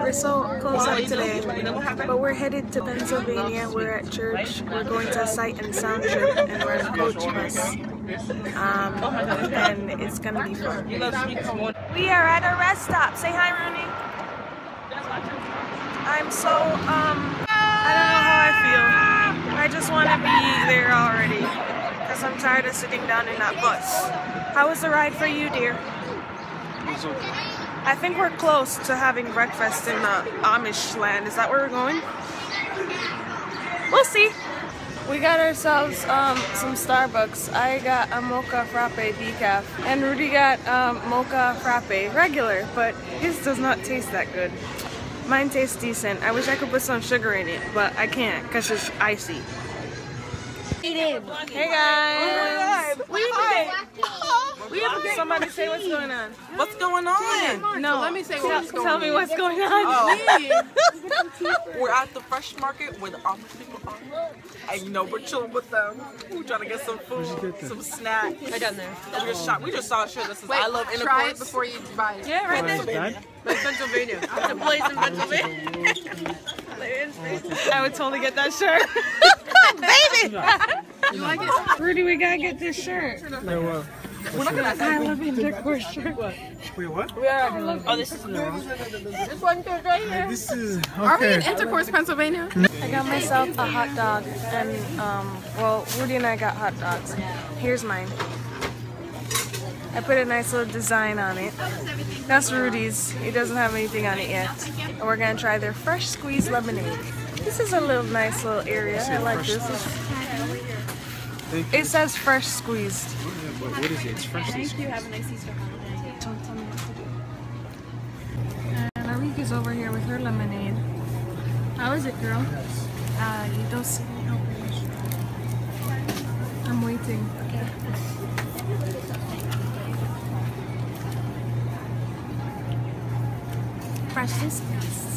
We're so close up today, but we're headed to Pennsylvania. We're at church. We're going to a sight and sound trip, and we're in a coach bus. And it's gonna be fun. We are at a rest stop. Say hi, Rooney. I'm so I don't know how I feel. I just want to be there already because I'm tired of sitting down in that bus. How was the ride for you, dear? It's okay. I think we're close to having breakfast in the Amish land. Is that where we're going? We'll see. We got ourselves some Starbucks. I got a mocha frappe decaf, and Rudy got mocha frappe regular, but his does not taste that good. Mine tastes decent. I wish I could put some sugar in it, but I can't because it's icy. Hey guys! We have somebody say what's going on. What's going on? No, let me say what's going on. Tell me what's going on. We're at the fresh market where the Amish people are. And you know, we're chilling with them. We're trying to get some food, some snacks. Right down there. We just saw a shirt that says I Love Intercourse. Try it before you buy it. Yeah, right there. Pennsylvania. It's a place in Pennsylvania. I would totally get that shirt. Baby! You like it? Rudy, we gotta get this shirt. I Love Intercourse shirt. Wait, what? Oh, this is This one goes right here. This is okay. Are we in Intercourse, Pennsylvania? I got myself a hot dog, and well, Rudy and I got hot dogs. Here's mine. I put a nice little design on it. That's Rudy's. He doesn't have anything on it yet. And we're gonna try their fresh squeezed lemonade. This is a nice little area. I like this. It says fresh squeezed. But what is it? It's fresh. Thank you. Have a nice Easter. Don't tell me what to do. And Arika's over here with her lemonade. How is it, girl? You don't see me open. I'm waiting. Okay. Fresh is best.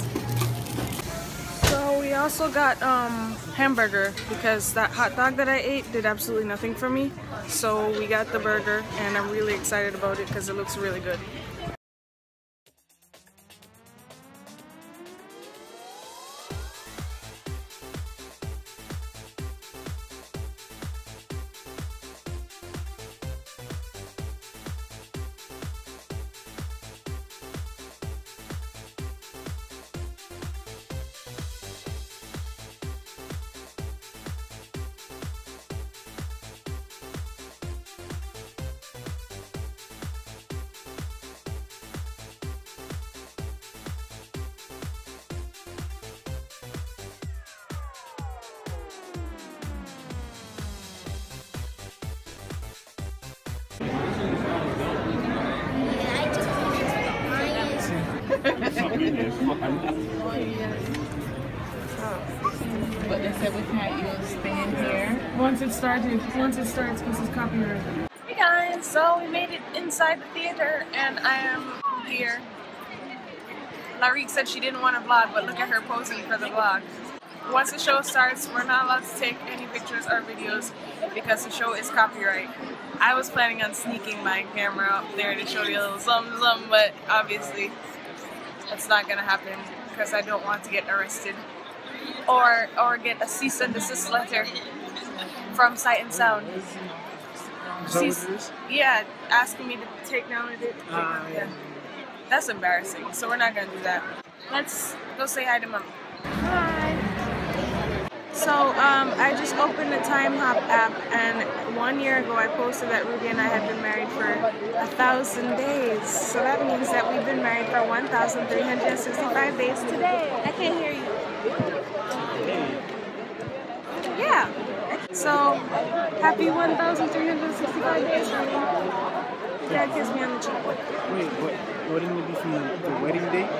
So we also got hamburger because that hot dog that I ate did absolutely nothing for me. So we got the burger and I'm really excited about it because it looks really good. But they said we can't use stand here. Once it starts, because it's copyrighted. Hey guys, so we made it inside the theater and I am here. Larianne said she didn't want to vlog, but look at her posing for the vlog. Once the show starts, we're not allowed to take any pictures or videos because the show is copyright. I was planning on sneaking my camera up there to show you a little something, but obviously it's not gonna happen because I don't want to get arrested or get a cease and desist letter from Sight and Sound. Yeah, asking me to take down a bit. Yeah. That's embarrassing, so we're not gonna do that. Let's go say hi to Mom. Hi. So I just opened the Time Hop app, and 1 year ago I posted that Rudy and I had been married for 1,000 days. So that means that we've been married for 1,365 days today. I can't hear you. Yeah. So happy 1,365 days, honey. Dad kiss me on the cheek. Wait, what didn't it be from the wedding date?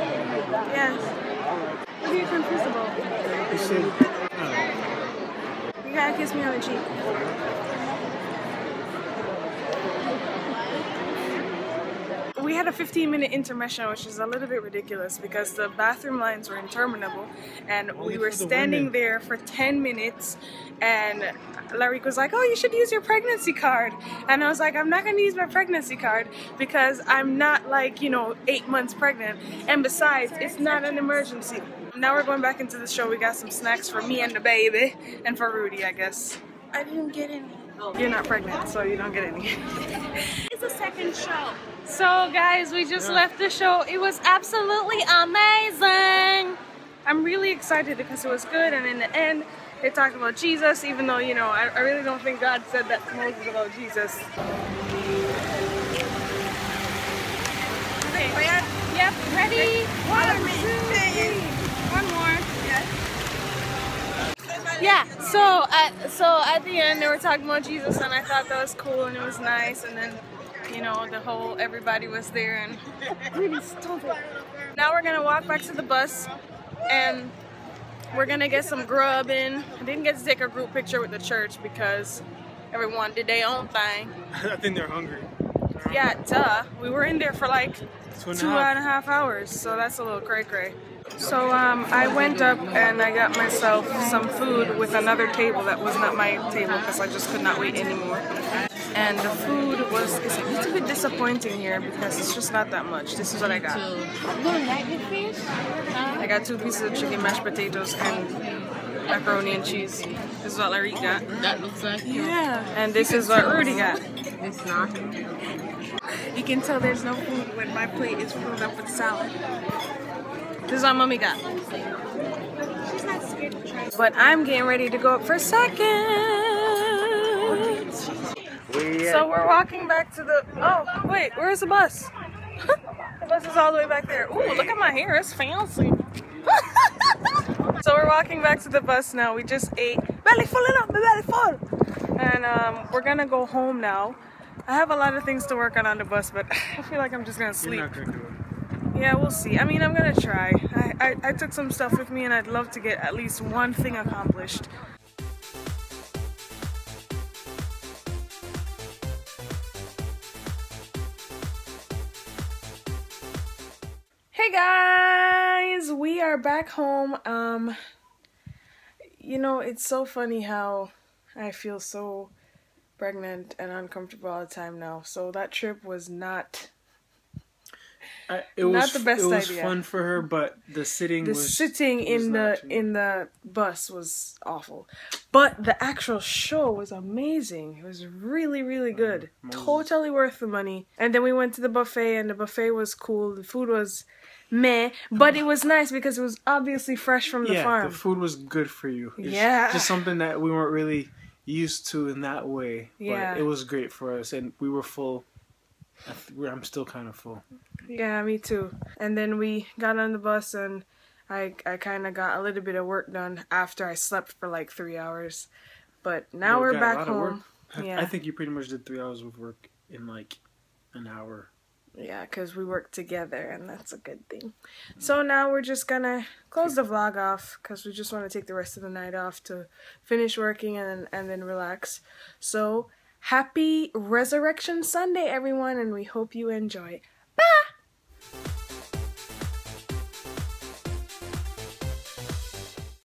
Yes. What are you confused about? You said, you gotta kiss me on the cheek. we had a 15-minute intermission, which is a little bit ridiculous because the bathroom lines were interminable, and we were standing there for 10 minutes, and Larianne was like, oh, you should use your pregnancy card. And I was like, I'm not going to use my pregnancy card because I'm not, like, you know, 8 months pregnant, and besides, it's not an emergency. Now we're going back into the show. We got some snacks for me and the baby, and for Rudy, I guess. I didn't get any. You're not pregnant, so you don't get any. It's a second show. So guys, we just left the show. It was absolutely amazing. I'm really excited because it was good, and in the end, they talked about Jesus, even though, you know, I really don't think God said that to Moses about Jesus. Okay, yep, ready? 1, 2, 3. One more. Yeah, so at the end they were talking about Jesus, and I thought that was cool and it was nice, and then, you know, the whole everybody was there and really stupid. Now we're gonna walk back to the bus and we're gonna get some grub in. I didn't get to take a group picture with the church because everyone did their own thing. I think they're hungry. Yeah, duh. We were in there for like 2.5 hours, so that's a little cray-cray. So I went up and I got myself some food with another table that was not my table because I just could not wait anymore. And the food is a little bit disappointing here because it's just not that much. This is what I got. I got 2 pieces of chicken, mashed potatoes, and macaroni and cheese. This is what Larry got. That looks like Yeah. And this is what Rudy got. it's not. You can tell there's no food when my plate is filled up with salad. This is what Mommy got. She's not scared to try. But I'm getting ready to go up for seconds. So we're walking back to the... Oh, wait, where's the bus? The bus is all the way back there. Ooh, look at my hair, it's fancy. So we're walking back to the bus now. We just ate. Belly full enough, belly full. And we're gonna go home now. I have a lot of things to work on the bus, but I feel like I'm just gonna sleep. You're not gonna do it. Yeah, we'll see. I mean, I'm gonna try. I took some stuff with me and I'd love to get at least one thing accomplished. Hey guys, we are back home. You know, it's so funny how I feel so pregnant and uncomfortable all the time now. So that trip was not It was the best It was idea. fun for her, but the sitting The was... sitting in the bus was awful, but the actual show was amazing. It was really, really good. Totally worth the money. And then we went to the buffet, and the buffet was cool. The food was meh, but it was nice because it was obviously fresh from the farm. The food was good for you. It's just something that we weren't really used to in that way. Yeah. But it was great for us, and we were full. I'm still kind of full. Yeah, me too. And then we got on the bus, and I kind of got a little bit of work done after I slept for like 3 hours. But now we're back home. Yeah. I think you pretty much did 3 hours of work in like an hour. Yeah, because we work together, and that's a good thing. So now we're just gonna close the vlog off because we just want to take the rest of the night off to finish working and then relax. So happy Resurrection Sunday, everyone, and we hope you enjoy.